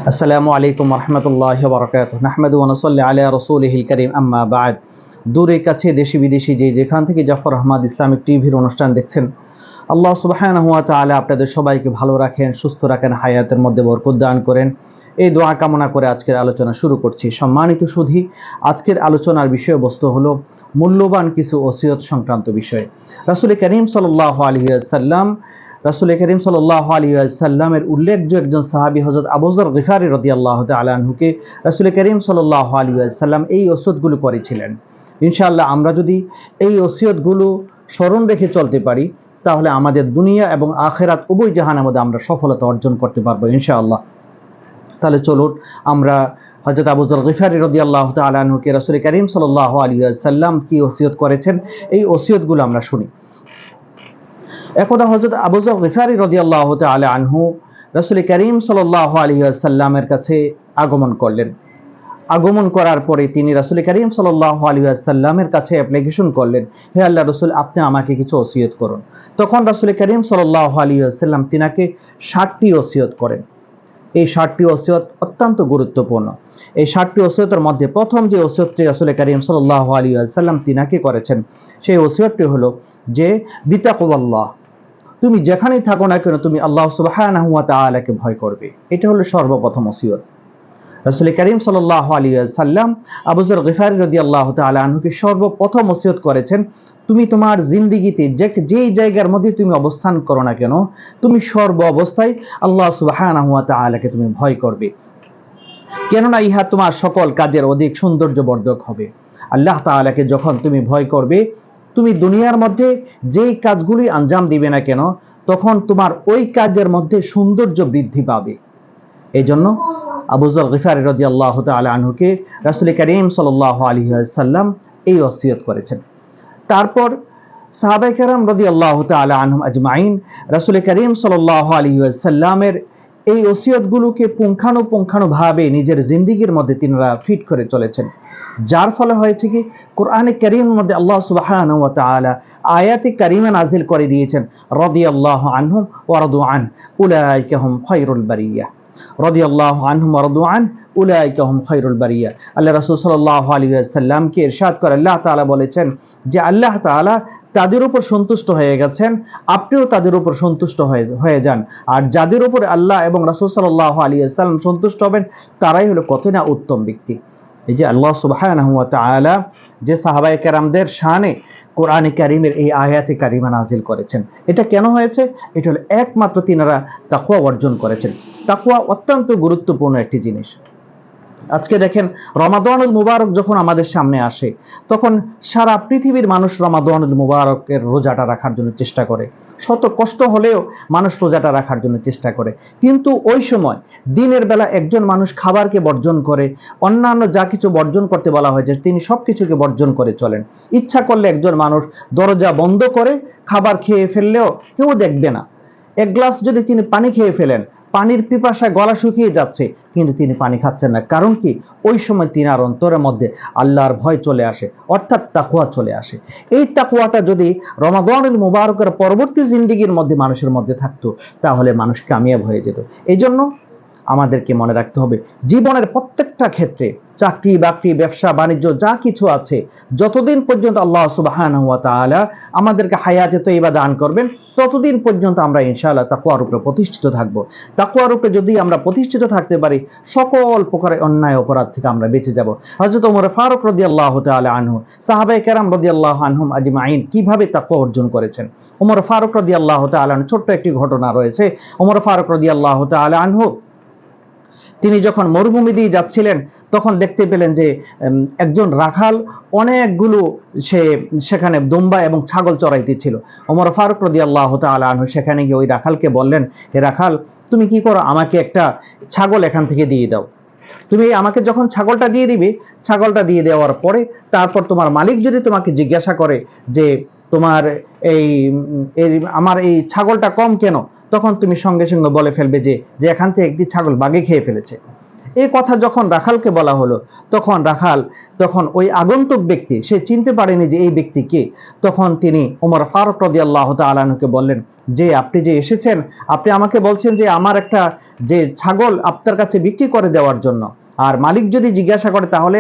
আসসালামু আলাইকুম রহমতুল্লাহি ওয়া বারাকাতুহু নাহমাদু ওয়া নুসাল্লি আলা রাসূলিহিল কারীম আম্মা বা'দ। দূরে কাছে দেশি বিদেশি যেখান থেকে জাফর আহমদ ইসলামিক টিভির অনুষ্ঠান দেখছেন, আল্লাহ সুবহানাহু ওয়া তাআলা আপনাদের সবাইকে ভালো রাখেন, সুস্থ রাখেন, হায়াতের মধ্যে বরকত দান করেন, এই দোয়া কামনা করে আজকের আলোচনা শুরু করছি। সম্মানিত সুধী, আজকের আলোচনার বিষয়বস্তু হলো মূল্যবান কিছু ওসিয়ত সংক্রান্ত বিষয়। রাসূল করিম সাল্লাল্লাহু আলাইহি ওয়াসাল্লাম সাল্লামের উল্লেখযোগ্য একজন সাহাবী হযরত আবু যর গিফারী রাদিয়াল্লাহু তাআলা আনহুকে রাসূল করিম সাল্লাল্লাহু আলাইহি ওয়াসাল্লাম এই ওসিয়তগুলো করেছিলেন। ইনশাআল্লাহ আমরা যদি এই ওসিয়তগুলো স্মরণ রেখে চলতে পারি, তাহলে আমাদের দুনিয়া এবং আখিরাত উভয় জাহানের মধ্যে আমরা সফলতা অর্জন করতে পারবো ইনশাআল্লাহ। তাহলে চলুন আমরা হযরত আবু যর গিফারী রাদিয়াল্লাহু তাআলা আনহুকে রাসূল করিম সাল্লাল্লাহু আলাইহি ওয়াসাল্লাম কি ওসিয়ত করেছেন এই ওসিয়তগুলো আমরা শুনি। একদা হযরত আবু যর গিফারী রাদিয়াল্লাহু তাআলা আনহু রাসূল করিম সাল্লাল্লাহু আলাইহি ওয়াসাল্লামের কাছে আগমন করলেন। আগমন করার পরে তিনি রাসূল করিম সাল্লাল্লাহু আলাইহি ওয়াসাল্লামের কাছে অ্যাপ্লিকেশন করলেন, হে আল্লাহর রাসূল, আপনি আমাকে কিছু ওসিয়ত করুন। তখন রাসূল করিম সাল্লাল্লাহু আলাইহি ওয়াসাল্লাম তিনাকে 60টি ওসিয়ত করেন। এই 60টি ওসিয়ত অত্যন্ত গুরুত্বপূর্ণ। এই 60টি ওসিয়তের মধ্যে প্রথম যে ওসিয়তটি রাসূল করিম সাল্লাল্লাহু আলাইহি ওয়াসাল্লাম তিনাকে করেছেন, সেই ওসিয়তটি হলো যে বিতাকওয়াল্লাহ, তুমি যেখানেই থাকো না কেন তুমি আল্লাহ সুবহানাহু ওয়া তাআলাকে ভয় করবে। এটা হলো সর্বপ্রথম ওসিয়ত। রাসূল করিম সাল্লাল্লাহু আলাইহি ওয়াসাল্লাম আবু যর গিফারী রাদিয়াল্লাহু তাআলা আনহুকে সর্বপ্রথম ওসিয়ত করেছেন, তুমি তোমার জিন্দেগিতে যেই জায়গার মধ্যে তুমি অবস্থান করো না কেন, তুমি সর্ব অবস্থায় আল্লাহ সুবহানাহু ওয়া তাআলাকে তুমি ভয় করবে, কেননা ইহা তোমার সকল কাজের অধিক সৌন্দর্যবর্ধক হবে। আল্লাহ তাআলাকে যখন তুমি ভয় করবে, তুমি দুনিয়ার মধ্যে যেই কাজগুলি আঞ্জাম দিবে না কেন, তখন তোমার ওই কাজের মধ্যে সৌন্দর্য বৃদ্ধি পাবে। এই জন্য আবু যর গিফারী রাদিয়াল্লাহু তাআলা আনহুকে রাসূল করিম সাল্লাল্লাহু আলাইহি ওয়াসাল্লাম এই ওসিয়ত করেছেন। তারপর সাহাবায়ে কেরাম রাদিয়াল্লাহু তাআলা আনহুম আজমাইন রাসূল করিম সাল্লাল্লাহু আলাইহি ওয়াসাল্লামের এই ওসিয়তগুলোকে পুঙ্খানুপুঙ্খানুভাবে নিজের জিন্দেগির মধ্যে তিনারা ফিট করে চলেছেন। যার ফলে হয়েছে কি, কোরআনে কারীমের মধ্যে আল্লাহ সুবহানাহু ওয়া তাআলা আয়াতে কারীমা নাযিল করে দিয়েছেন, রাদিয়াল্লাহু আনহুম ওয়া রাদু আন উলাইকা হুম খায়রুল বারিয়া। রাদিয়াল্লাহু আনহুম ওয়া রাদু আন উলাইকা হুম খায়রুল বারিয়া। আল্লাহ রাসূল সাল্লাল্লাহু আলাইহি ওয়াসাল্লামকে ইরশাদ করে আল্লাহ তাআলা বলেছেন যে আল্লাহ তাআলা তাদের উপর সন্তুষ্ট হয়ে গেছেন, আপনিও তাদের উপর সন্তুষ্ট হয়ে যান। আর যাদের উপর আল্লাহ এবং রাসূল সাল্লাল্লাহু আলাইহি ওয়াসাল্লাম সন্তুষ্ট হবেন, তারাই হলো কত না উত্তম ব্যক্তি। এই যে আল্লাহ সুবহানাহু ওয়া তাআলা যে সাহাবায়ে কেরামদের শানে কোরআনে কারীমের এই আয়াতে কারিমা নাযিল করেছেন, এটা কেন হয়েছে? এটা হলো একমাত্র তিনারা তাকওয়া অর্জন করেছেন। তাকওয়া অত্যন্ত গুরুত্বপূর্ণ একটি জিনিস। আজকে দেখেন, রমাদানুল মুবারক যখন আমাদের সামনে আসে, তখন সারা পৃথিবীর মানুষ রমাদানুল মুবারকের রোজাটা রাখার জন্য চেষ্টা করে। শত কষ্ট হলেও মানুষ রোজাটা রাখার জন্য চেষ্টা করে। কিন্তু ওই সময় দিনের বেলা একজন মানুষ খাবারকে বর্জন করে, অন্যান্য যা কিছু বর্জন করতে বলা হয়েছে তিনি সবকিছুকে বর্জন করে চলেন। ইচ্ছা করলে একজন মানুষ দরজা বন্ধ করে খাবার খেয়ে ফেললেও কেউ দেখবে না। এক গ্লাস যদি তিনি পানি খেয়ে ফেলেন, পানির পিপাসায় গলা শুকিয়ে যাচ্ছে, কিন্তু তিনি পানি খাচ্ছেন না। কারণ কি? ওই সময় তিনার অন্তরের মধ্যে আল্লাহর ভয় চলে আসে, অর্থাৎ তাকওয়া চলে আসে। এই তাকওয়াটা যদি রমাদানুল মুবারকের পরবর্তী জিন্দেগির মধ্যে মানুষের মধ্যে থাকতো, তাহলে মানুষ কামিয়াব হয়ে যেত। এই জন্য আমাদেরকে মনে রাখতে হবে, জীবনের প্রত্যেকটা ক্ষেত্রে, চাকরি বাকরি ব্যবসা বাণিজ্য যা কিছু আছে, যতদিন পর্যন্ত আল্লাহ সুবহানাহু ওয়া তাআলা আমাদেরকে হায়াতে তয়্যিবা দান করবেন, ততদিন পর্যন্ত আমরা ইনশাআল্লাহ তাকওয়ার উপরে প্রতিষ্ঠিত থাকব। তাকওয়ার উপরে যদি আমরা প্রতিষ্ঠিত থাকতে পারি, সকল প্রকারের অন্যায় অপরাধ থেকে আমরা বেঁচে যাব। হযরত ওমর ফারুক রাদিয়াল্লাহু তাআলা আনহু, সাহাবায়ে কেরাম রাদিয়াল্লাহু আনহুম আজমাইন কিভাবে তাকওয়া অর্জন করেছেন। ওমর ফারুক রাদিয়াল্লাহু তাআলা আনহু, ছোট্ট একটি ঘটনা রয়েছে। ওমর ফারুক রাদিয়াল্লাহু তাআলা আনহু তিনি যখন মরুভূমি দিয়ে যাচ্ছিলেন, তখন দেখতে পেলেন যে একজন রাখাল অনেকগুলো সেখানে দুম্বা এবং ছাগল চড়াইতেছিল। ওমর ফারুক রাদিয়াল্লাহু তাআলা আনহু সেখানে গিয়ে ওই রাখালকে বললেন, হে রাখাল, তুমি কি করো, আমাকে একটা ছাগল এখান থেকে দিয়ে দাও। তুমি আমাকে যখন ছাগলটা দিয়ে দিবে, ছাগলটা দিয়ে দেওয়ার পরে তারপর তোমার মালিক যদি তোমাকে জিজ্ঞাসা করে যে তোমার আমার এই ছাগলটা কম কেন, তখন তুমি সঙ্গে সঙ্গে বলে ফেলবে যে এখান থেকে একটি ছাগল বাঘে খেয়ে ফেলেছে। এই কথা যখন রাখালকে বলা হলো, তখন রাখাল তখন ওই আগন্তুক ব্যক্তি সে চিনতে পারেনি যে এই ব্যক্তি কে। তখন তিনি ওমর ফারুক রাদিয়াল্লাহু তাআলা আনহুকে বললেন যে আপনি যে এসেছেন, আপনি আমাকে বলছেন যে আমার একটা যে ছাগল আপনার কাছে বিক্রি করে দেওয়ার জন্য, আর মালিক যদি জিজ্ঞাসা করে তাহলে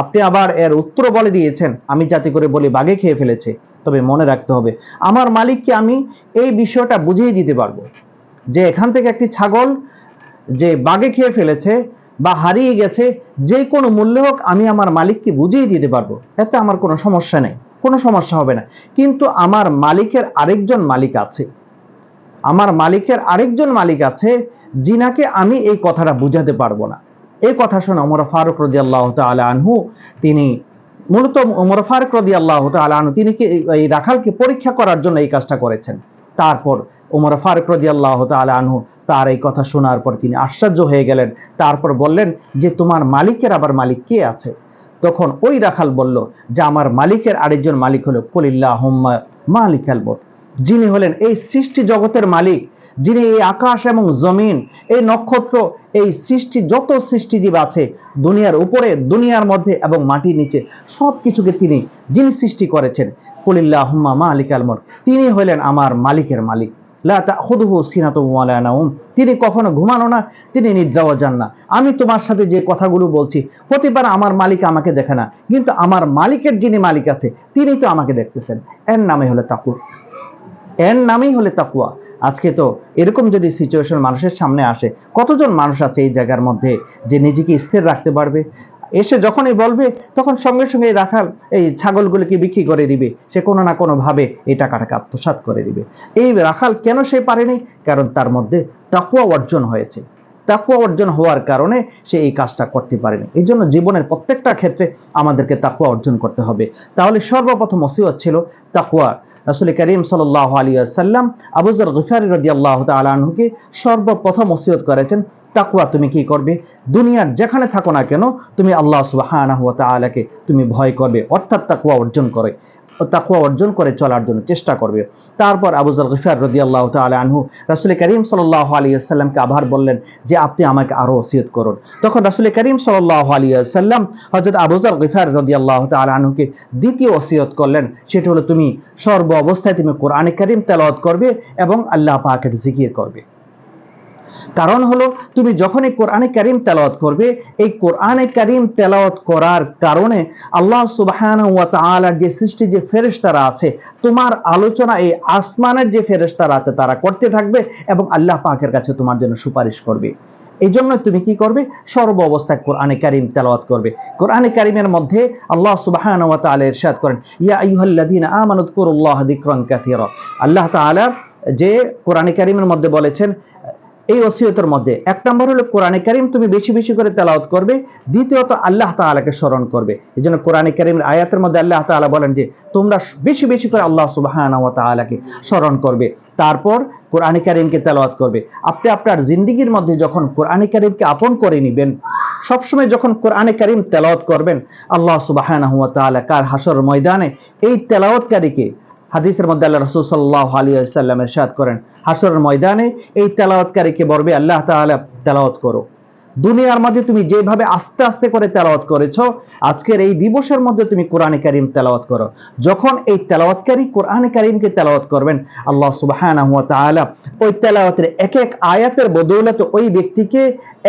আপনি আবার এর উত্তর বলে দিয়েছেন আমি যাতে করে বলি বাঘে খেয়ে ফেলেছে। তবে মনে রাখতে হবে আমার মালিককে আমি এই বিষয়টা বুঝিয়ে দিতে পারবো যে এখান থেকে একটি ছাগল যে বাঘে খেয়ে ফেলেছে বা হারিয়ে গেছে, যে কোনো মূল্য হোক আমি আমার মালিককে বুঝিয়ে দিতে পারবো, এতে আমার কোনো সমস্যা নেই, কোনো সমস্যা হবে না। কিন্তু আমার মালিকের আরেকজন মালিক আছে, আমার মালিকের আরেকজন মালিক আছে যিনাকে আমি এই কথাটা বুঝাতে পারবো না। এই কথা শুনে ওমর ফারুক রাদিয়াল্লাহু তাআলা আনহু তিনি মূলত ওমর ফারুক রাদিয়াল্লাহু তাআলা আনহু তিনি কি এই রাখালকে পরীক্ষা করার জন্য এই কাজটা করেছেন। তারপর ওমর ফারুক রাদিয়াল্লাহু তাআলা আনহু তার এই কথা শোনার পর তিনি আশ্চর্য হয়ে গেলেন। তারপর বললেন যে তোমার মালিকের আবার মালিক কে আছে? তখন ওই রাখাল বলল যে আমার মালিকের আরেকজন মালিক হলো কুলিল্লাহুম্মা মালিকাল মুলক, যিনি হলেন এই সৃষ্টি জগতের মালিক, যিনি এই আকাশ এবং জমিন, এই নক্ষত্র, এই সৃষ্টি যত সৃষ্টিজীব আছে দুনিয়ার উপরে, দুনিয়ার মধ্যে এবং মাটির নিচে সবকিছুকে যিনি সৃষ্টি করেছেন। কুলিল্লাহুম্মা মালিকাল মুলক, তিনি হলেন আমার মালিকের মালিক। লা তাখুযুহু সিনাতুন ওয়ালা নাওম, তিনি কখনো ঘুমানো না, তিনি নিদ্রাও যান না। আমি তোমার সাথে যে কথাগুলো বলছি হতে পারে আমার মালিক আমাকে দেখে না, কিন্তু আমার মালিকের যিনি মালিক আছে তিনি তো আমাকে দেখতেছেন। এর নামই হলো তাকওয়া, এর নামই হলো তাকওয়া। আজকে তো এরকম যদি সিচুয়েশন মানুষের সামনে আসে, কতজন মানুষ আছে এই জায়গার মধ্যে যে নিজেকে স্থির রাখতে পারবে? এসে যখনই বলবে তখন সঙ্গে সঙ্গে রাখাল এই ছাগলগুলোকে বিক্রি করে দিবে, সে কোনো না কোনো ভাবে এই টাকাটাকে আত্মসাৎ করে দিবে। এই রাখাল কেন সে পারেনি? কারণ তার মধ্যে তাকওয়া অর্জন হয়েছে, তাকওয়া অর্জন হওয়ার কারণে সে এই কাজটা করতে পারেনি। এই জন্য জীবনের প্রত্যেকটা ক্ষেত্রে আমাদেরকে তাকওয়া অর্জন করতে হবে। তাহলে সর্বপ্রথম ওসিয়ত ছিল তাকওয়া। রাসূল করিম সাল্লাল্লাহু আলাইহি ওয়াসাল্লাম আবু যর গিফারী রাদিয়াল্লাহু তাআলা আনহুকে সর্বপ্রথম ওসিয়ত করেছেন তাকওয়া তুমি কি করবে? দুনিয়ার যেখানে থাকো না কেন তুমি আল্লাহ সুবহানাহু ওয়া তাআলাকে তুমি ভয় করবে, অর্থাৎ তাকওয়া অর্জন করে চলার জন্য চেষ্টা করবে। তারপর আবু যর গিফারী রাদিয়াল্লাহু তাআলা আনহু রাসূল করিম সাল্লাল্লাহু আলাইহি ওয়াসাল্লামকে আবার বললেন যে আপনি আমাকে আরো ওসিয়ত করুন। তখন রাসূল করিম সাল্লাল্লাহু আলাইহি ওয়াসাল্লাম হযরত আবু যর গিফারী রাদিয়াল্লাহু তাআলা আনহুকে দ্বিতীয় ওসিয়ত করলেন, সেটা হলো তুমি সর্ব অবস্থায় তুমি কোরআন কারীম তেলাওয়াত করবে এবং আল্লাহ পাকের জিকির করবে। কারণ হলো তুমি যখনই কোরআনে কারীম তেলাওয়াত করবে, এই কোরআনে কারীম তেলাওয়াত করার কারণে আল্লাহ সুবহানাহু ওয়া তাআলার যে সৃষ্টি যে ফেরেশতারা আছে, তোমার আলোচনা এই আসমানের যে ফেরেশতারা আছে তারা করতে থাকবে এবং আল্লাহ পাকের কাছে তোমার জন্য সুপারিশ করবে। এই জন্য তুমি কি করবে? সর্ব অবস্থায় কোরআনে কারীম তেলাওয়াত করবে। কোরআনে কারীমের মধ্যে আল্লাহ সুবহানাহু ওয়া তাআলা ইরশাদ করেন, ইয়া আইয়ুহাল্লাযীনা আমানু যকুরুল্লাহা যিকরান কাসীরা। আল্লাহ তাআলা যে কোরআনে কারীমের মধ্যে বলেছেন, এই ওসিয়তের মধ্যে এক নম্বর হলো কোরআনে কারীম তুমি বেশি বেশি করে তেলাওয়াত করবে, দ্বিতীয়ত আল্লাহ তাআলাকে স্মরণ করবে। এইজন্য কোরআনে কারীমের আয়াতের মধ্যে আল্লাহ তাআলা বলেন যে তোমরা বেশি বেশি করে আল্লাহ সুবহানাহু ওয়া তাআলাকে স্মরণ করবে। তারপর কোরআনে কারীমকে তেলাওয়াত করবে। আপনি আপনার জিন্দেগীর মধ্যে যখন কোরআনে কারীমকে আপন করে নেবেন, সবসময় যখন কোরআনে কারীম তেলাওয়াত করবেন, আল্লাহ সুবহানাহু ওয়া তাআলা কাল হাসর ময়দানে এই তেলাওয়াতকারীকে, হাদিসের মধ্যে আল্লাহ রাসূল সাল্লাল্লাহু আলাইহি ওয়াসাল্লাম ইরশাদ করেন, হাসরের ময়দানে এই তেলাওয়াতকারীকে বলবে আল্লাহ তাআলা তেলাওয়াত করো। দুনিয়ার মধ্যে তুমি যেভাবে আস্তে আস্তে করে তেলাওয়াত করেছো, আজকের এই দিবসের মধ্যে তুমি কোরআনে কারীম তেলাওয়াত করো। যখন এই তেলাওয়াতকারী কোরআনে কারীমকে তেলাওয়াত করবেন, আল্লাহ সুবহানাহু ওয়া তাআলা ওই তেলাওয়াতের এক এক আয়াতের বদৌলতে ওই ব্যক্তিকে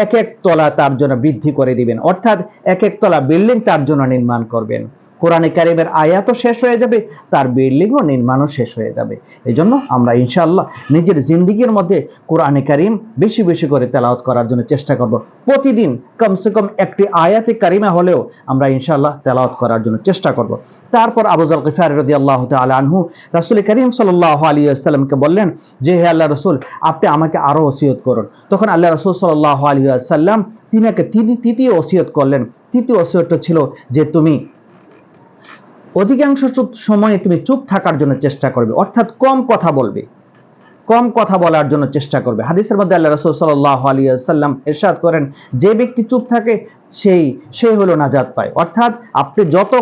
এক এক তলা তার জন্য বৃদ্ধি করে দিবেন, অর্থাৎ এক এক তলা বিল্ডিং তার জন্য নির্মাণ করবেন। কোরআনে কারীমের আয়াতও শেষ হয়ে যাবে, তার বিল্ডিংও নির্মাণও শেষ হয়ে যাবে। এই জন্য আমরা ইনশাআল্লাহ নিজের জিন্দেগীর মধ্যে কোরআনে কারীম বেশি বেশি করে তেলাওয়াত করার জন্য চেষ্টা করব। প্রতিদিন কমসে কম একটি আয়াতে কারিমা হলেও আমরা ইনশাআল্লাহ তেলাওয়াত করার জন্য চেষ্টা করব। তারপর আবু যর গিফারী রাদিয়াল্লাহু তাআলা আনহু রাসূল করিম সাল্লাল্লাহু আলাইহি ওয়াসাল্লামকে বললেন যে হে আল্লাহর রাসূল, আপনি আমাকে আরো ওসিয়ত করুন। তখন আল্লাহর রাসূল সাল্লাল্লাহু আলাইহি ওয়াসাল্লাম তিনি তৃতীয় ওসিয়ত করলেন। তৃতীয় ওসিয়তটা ছিল যে তুমি অধিকাংশ সময়ে তুমি চুপ থাকার জন্য চেষ্টা করবে, অর্থাৎ কম কথা বলবে, কম কথা বলার জন্য চেষ্টা করবে। হাদিসের মধ্যে আল্লাহ রাসূল সাল্লাল্লাহু আলাইহি ওয়াসাল্লাম ইরশাদ করেন, যে ব্যক্তি চুপ থাকে সে হলো নাজাত পায়। অর্থাৎ আপনি যত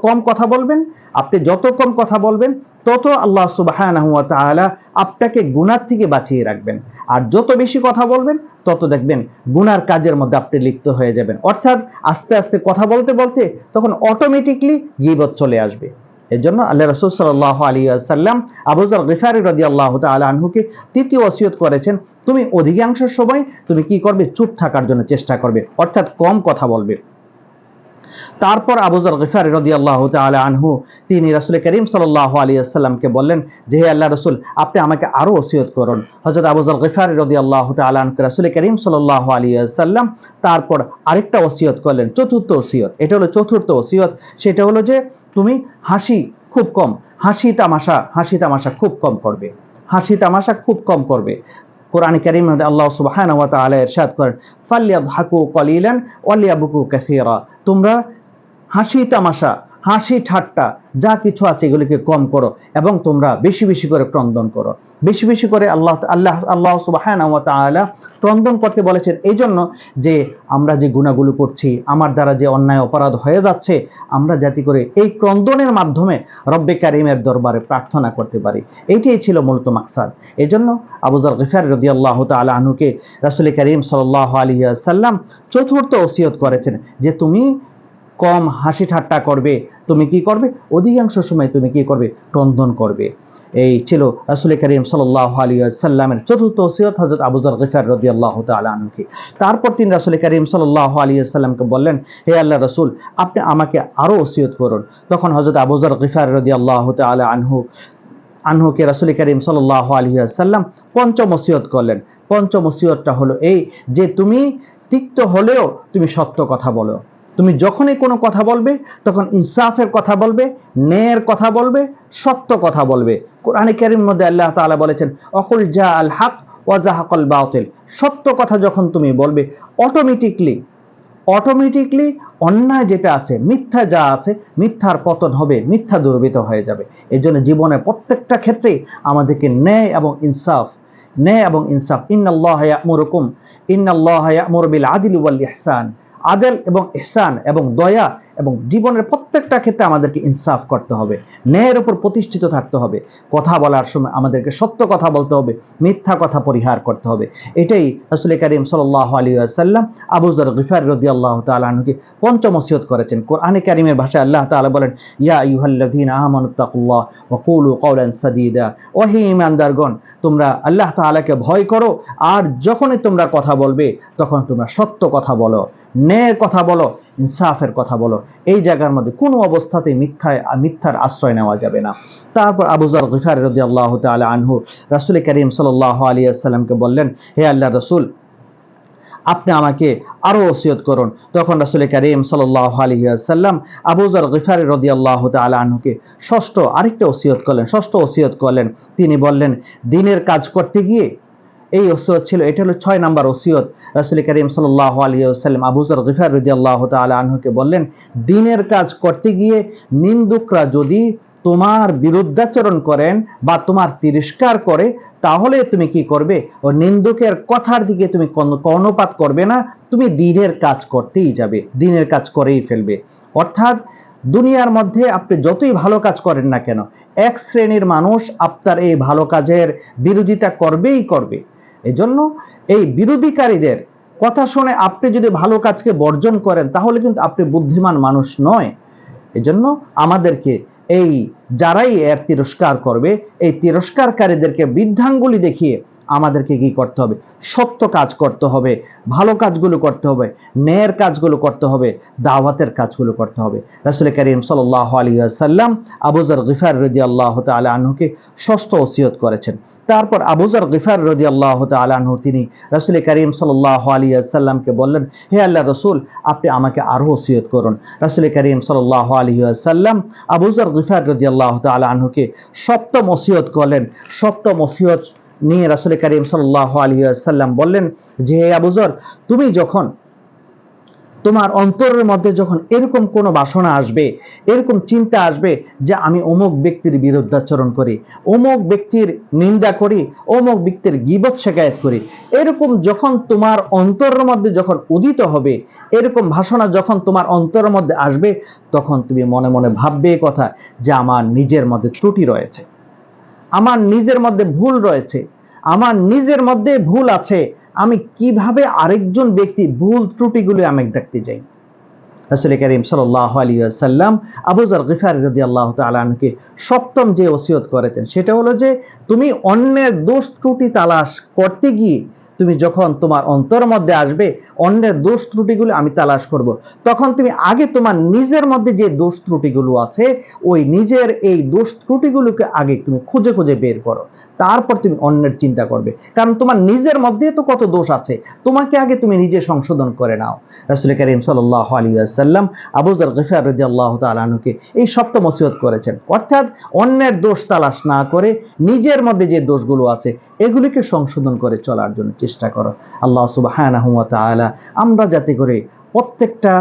কম কথা বলবেন, আপনি যত কম কথা বলবেন, তত আল্লাহ সুবহানাহু ওয়া তাআলা আপনাকে গুনাহ থেকে বাঁচিয়ে রাখবেন। আর যত বেশি কথা বলবেন তত দেখবেন গুনার কাজের মধ্যে আপনি লিপ্ত হয়ে যাবেন। অর্থাৎ আস্তে আস্তে কথা বলতে বলতে তখন অটোমেটিকলি গীবত চলে আসবে। এর জন্য আল্লাহ রাসূল সাল্লাল্লাহু আলাইহি ওয়াসাল্লাম আবু যর গিফারী রাদিয়াল্লাহু তাআলা আনহুকে তৃতীয় ওসিয়ত করেছেন, তুমি অধিকাংশ সময় তুমি কি করবে, চুপ থাকার জন্য চেষ্টা করবে, অর্থাৎ কম কথা বলবে। তারপর আবু যর গিফারী রাদিয়াল্লাহু তাআলা আনহু তিনি রাসূল করিম সাল্লাল্লাহু আলাইহি ওয়াসাল্লামকে বললেন যে হে আল্লাহর রাসূল, আপনি আমাকে আরো ওসিয়ত করুন। হযরত আবু যর গিফারী রাদিয়াল্লাহু তাআলা আনহু রাসূল করিম সাল্লাল্লাহু আলাইহি ওয়াসাল্লাম তারপর আরেকটা ওসিয়ত করলেন, চতুর্থ ওসিয়ত। এটা হলো চতুর্থ ওসিয়ত, সেটা হলো যে তুমি হাসি খুব কম, হাসি তামাশা খুব কম করবে, হাসি তামাশা খুব কম করবে। কোরআন কারীমের মধ্যে আল্লাহ সুবহানাহু ওয়া তাআলা ইরশাদ করেন, ফালইয়াদহাকু কলিলান ওয়ালিয়াবকু কাসীরা, তোমরা হাসি তামাশা, হাসি ঠাট্টা যা কিছু আছে এগুলিকে কম করো এবং তোমরা বেশি বেশি করে ক্রন্দন করো। বেশি বেশি করে আল্লাহ সুবহানাহু ওয়া তাআলা ক্রন্দন করতে বলেছেন এই জন্য যে আমরা যে গুনাহগুলো করছি, আমার দ্বারা যে অন্যায় অপরাধ হয়ে যাচ্ছে, আমরা যাতে করে এই ক্রন্দনের মাধ্যমে রব্বে কারীমের দরবারে প্রার্থনা করতে পারি, এইটাই ছিল মূলত মাকসাদ। এই জন্য আবু যর গিফারী রাদিয়াল্লাহু তাআলা আনহুকে রাসূল করিম সাল্লাল্লাহু আলাইহি ওয়াসাল্লাম চতুর্থ ওসিয়ত করেছেন যে তুমি কম হাসি ঠাট্টা করবে, তুমি কি করবে, অধিকাংশ সময় তুমি কি করবে, ক্রন্দন করবে। এই ছিল রাসূল করিম সাল্লাল্লাহু আলাইহি ওয়াসাল্লামের চতুর্থ ওসিয়ত হযরত আবু যর গিফারী রাদিয়াল্লাহু তাআলা আনহুকে। তারপর তিনি রাসূল করিম সাল্লাল্লাহু আলাইহি ওয়াসাল্লামকে বললেন, হে আল্লাহর রাসূল, আপনি আমাকে আরো ওসিয়ত করুন। তখন হযরত আবু যর গিফারী রাদিয়াল্লাহু তাআলা আনহুকে রাসূল করিম সাল্লাল্লাহু আলাইহি ওয়াসাল্লাম পঞ্চম ওসিয়ত করলেন। পঞ্চম ওসিয়তটা হলো এই যে তুমি তিক্ত হলেও তুমি সত্য কথা বলো। তুমি যখনই কোনো কথা বলবে তখন ইনসাফের কথা বলবে, ন্যায়ের কথা বলবে, সত্য কথা বলবে। কোরআনে কারীমের মধ্যে আল্লাহ তাআলা বলেছেন, অকুল জা আল হক ওয়া জাহাকাল বাতিল, সত্য কথা যখন তুমি বলবে অটোমেটিকলি অন্যায় যেটা আছে, মিথ্যা যা আছে, মিথ্যার পতন হবে, মিথ্যা দুর্বৃত হয়ে যাবে। এই জন্য জীবনের প্রত্যেকটা ক্ষেত্রেই আমাদেরকে ন্যায় এবং ইনসাফ, ইন্নাল্লাহা ইয়া'মুরু বিল আদলি ওয়াল ইহসান, আদল এবং ইহসান এবং দয়া, এবং জীবনের প্রত্যেকটা ক্ষেত্রে আমাদেরকে ইনসাফ করতে হবে, ন্যায়ের উপর প্রতিষ্ঠিত থাকতে হবে। কথা বলার সময় আমাদেরকে সত্য কথা বলতে হবে, মিথ্যা কথা পরিহার করতে হবে। এটাই রাসূল করিম সাল্লাল্লাহু আলাইহি ওয়াসাল্লাম আবু যর গিফারী রাদিয়াল্লাহু তাআলা আনহুকে পঞ্চম ওসিয়ত করেছেন। কোরআনে কারীমের ভাষায় আল্লাহ তাআলা বলেন, ইয়া আইয়ুহাল্লাযীনা আমানুত্তাকুল্লাহ ওয়া কুলু কওলান সাদীদা, ও হে ঈমানদারগণ, তোমরা আল্লাহ তাআলাকে ভয় করো, আর যখনই তোমরা কথা বলবে তখন তোমরা সত্য কথা বলো, ন্যায়ের কথা বলো, ইনসাফের কথা বলো। এই জায়গার মধ্যে কোনো অবস্থাতেই মিথ্যার আশ্রয় নেওয়া যাবে না। তারপর আবু যর গিফারী রাদিয়াল্লাহু তাআলা আনহু রাসূল করিম সাল্লাল্লাহু আলাইহি ওয়াসাল্লামকে বললেন, হে আল্লাহর রাসূল, আপনি আমাকে আরো ওসিয়ত করুন। তখন রাসূল করিম সাল্লাল্লাহু আলাইহি ওয়াসাল্লাম আবু যর গিফারী রাদিয়াল্লাহু তাআলা আনহুকে আরেকটা ষষ্ঠ ওসিয়ত করলেন। তিনি বললেন, দিনের কাজ করতে গিয়ে, এই ওসিয়ত ছিল, এটা হলো 6 নাম্বার ওসিয়ত। রাসূল করিম সাল্লাল্লাহু আলাইহি ওয়াসাল্লাম আবু যর গিফারী রাদিয়াল্লাহু তাআলা আনহুকে বললেন, দিনের কাজ করতে গিয়ে নিন্দুকরা যদি তোমার বিরুদ্ধাচরণ করেন বা তোমার তিরস্কার করে, তাহলে তুমি কি করবে, ও নিন্দুকের কথার দিকে তুমি কর্ণপাত করবে না, তুমি দিনের কাজ করতেই যাবে, দিনের কাজ করেই ফেলবে। অর্থাৎ দুনিয়ার মধ্যে আপনি যতই ভালো কাজ করেন না কেন, এক শ্রেণীর মানুষ আপনার এই ভালো কাজের বিরোধিতা করবেই করবে। এজন্য এই বিরোধীকারীদের কথা শুনে আপনি যদি ভালো কাজকে বর্জন করেন তাহলে কিন্তু আপনি বুদ্ধিমান মানুষ নয়। এজন্য আমাদেরকে এই যারাই এর তিরস্কার করবে, এই তিরস্কারকারীদেরকে বৃদ্ধাঙ্গুলি দেখিয়ে আমাদেরকে কি করতে হবে, সত্য কাজ করতে হবে, ভালো কাজগুলো করতে হবে, ন্যায়ের কাজগুলো করতে হবে, দাওয়াতের কাজগুলো করতে হবে। রাসূল করিম সাল্লাল্লাহু আলাইহি ওয়াসাল্লাম আবু যর গিফারী রাদিয়াল্লাহু তাআলা আনহুকে ষষ্ঠ ওসিয়ত করেছেন। তারপর আবু যর গিফারী রাদিয়াল্লাহু তাআলা আনহু তিনি রাসূল করিম সাল্লাল্লাহু আলাইহি ওয়াসাল্লামকে বললেন, হে আল্লাহর রাসূল, আপনি আমাকে আরো ওসিয়ত করুন। রাসূল করিম সাল্লাল্লাহু আলাইহি ওয়াসাল্লাম আবু যর গিফারী রাদিয়াল্লাহু তাআলা আনহুকে সপ্তম ওসিয়ত করলেন। সপ্তম ওসিয়ত নিয়ে রাসূল করিম সাল্লাল্লাহু আলাইহি ওয়াসাল্লাম বললেন যে, হে আবু যর, তুমি যখন তোমার অন্তরের মধ্যে যখন এরকম কোনো বাসনা আসবে, এরকম চিন্তা আসবে যে আমি অমুক ব্যক্তির বিরুদ্ধাচরণ করি, অমুক ব্যক্তির নিন্দা করি, অমুক ব্যক্তির গীবত শিকায়ত করি, এরকম যখন তোমার অন্তরের মধ্যে যখন উদিত হবে, এরকম ভাষণা যখন তোমার অন্তরের মধ্যে আসবে, তখন তুমি মনে মনে ভাববে কথা যে আমার নিজের মধ্যে ত্রুটি রয়েছে, আমার নিজের মধ্যে ভুল রয়েছে, আমার নিজের মধ্যে ভুল আছে, আমি কিভাবে আরেকজন ব্যক্তি ভুল ত্রুটিগুলো আমি দেখতে যাই। রাসূল করিম সাল্লাল্লাহু আলাইহি ওয়াসাল্লাম আবু যর গিফারী রাদিয়াল্লাহু তাআলা আনহুকে সপ্তম যে ওসিয়ত করেছেন সেটা হলো যে তুমি অন্যের দোষ ত্রুটি তালাশ করতে গিয়ে তুমি যখন তোমার অন্তরের মধ্যে আসবে অন্যের দোষ ত্রুটিগুলো আমি তালাশ করব, তখন তুমি আগে তোমার নিজের মধ্যে যে দোষ ত্রুটিগুলো আছে ওই নিজের এই দোষ ত্রুটিগুলোকে আগে তুমি খুঁজে খুঁজে বের করো, তারপর তুমি অন্যের চিন্তা করবে। কারণ তোমার নিজের মধ্যে তো কত দোষ আছে, তোমাকে আগে তুমি নিজে সংশোধন করে নাও। রাসূল করিম সাল্লাল্লাহু আলাইহি ওয়াসাল্লাম আবু যর গিফারী রাদিয়াল্লাহু তাআলা আনহুকে এই সপ্তম ওসিয়ত করেছেন, অর্থাৎ অন্যের দোষ তালাশ না করে নিজের মধ্যে যে দোষগুলো আছে এগুলিকে সংশোধন করে চলার জন্য চেষ্টা করো। আল্লাহ সুবহানাহু ওয়া তাআলা আমরা যাতে করে প্রত্যেকটা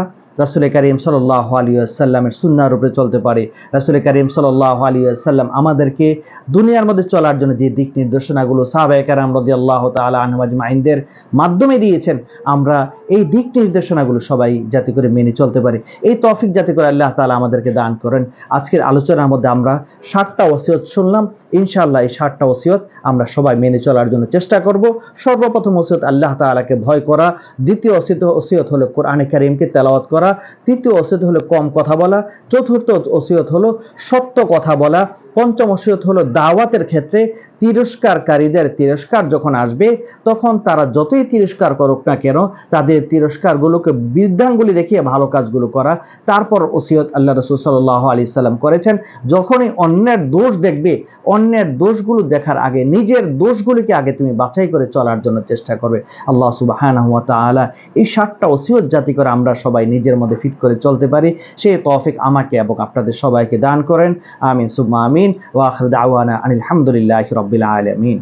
রাসূল করিম সাল্লাল্লাহু আলাইহি ওয়াসাল্লামের সুন্নাহর উপরে চলতে পারে। রাসূল করিম সাল্লাল্লাহু আলাইহি ওয়াসাল্লাম আমাদেরকে দুনিয়ার মধ্যে চলার জন্য যে দিক নির্দেশনাগুলো সাহাবায়ে কেরাম রাদিয়াল্লাহু তাআলা আনহুম আজমাইনদের মাধ্যমে দিয়েছেন, আমরা এই দিক নির্দেশনাগুলো সবাই যাতে করে মেনে চলতে পারি, এই তৌফিক যাতে করে আল্লাহ তাআলা আমাদেরকে দান করেন। আজকের আলোচনার মধ্যে আমরা 7টা ওসিয়ত শুনলাম, ইনশাআল্লাহ এই 7টা ওসিয়ত আমরা সবাই মেনে চলার জন্য চেষ্টা করব। সর্বপ্রথম ওসিয়ত আল্লাহ তাআলাকে ভয় করা, দ্বিতীয় ওসিয়ত হলো কোরআনে কারীমকে তেলাওয়াত করা, তৃতীয় ওসিয়ত হলো কম কথা বলা, চতুর্থ ওসিয়ত হলো সত্য কথা বলা, পঞ্চম ওসিয়ত হলো দাওয়াতের ক্ষেত্রে তিরস্কারকারীদের তিরস্কার যখন আসবে তখন তারা যতই তিরস্কার করুক না কেন তাদের তিরস্কারগুলোকে বৃদ্ধাঙ্গুলি দেখিয়ে ভালো কাজগুলো করা। তারপর ওসিয়ত আল্লাহ রাসূল সাল্লাল্লাহু আলাইহি সাল্লাম করেছেন, যখনই অন্যের দোষ দেখবে অন্যের দোষগুলো দেখার আগে নিজের দোষগুলিকে আগে তুমি বাছাই করে চলার জন্য চেষ্টা করবে। আল্লাহ সুবহানাহু ওয়া তাআলা এই 7টা ওসিয়ত যাতে করে আমরা সবাই নিজের মধ্যে ফিট করে চলতে পারি সেই তৌফিক আমাকে এবং আপনাদের সবাইকে দান করেন। আমিন সুম্মা আমিন। ওয়া আখিরু দাওয়ানা আনিল হামদুলিল্লাহি রাব্বিল আলামিন।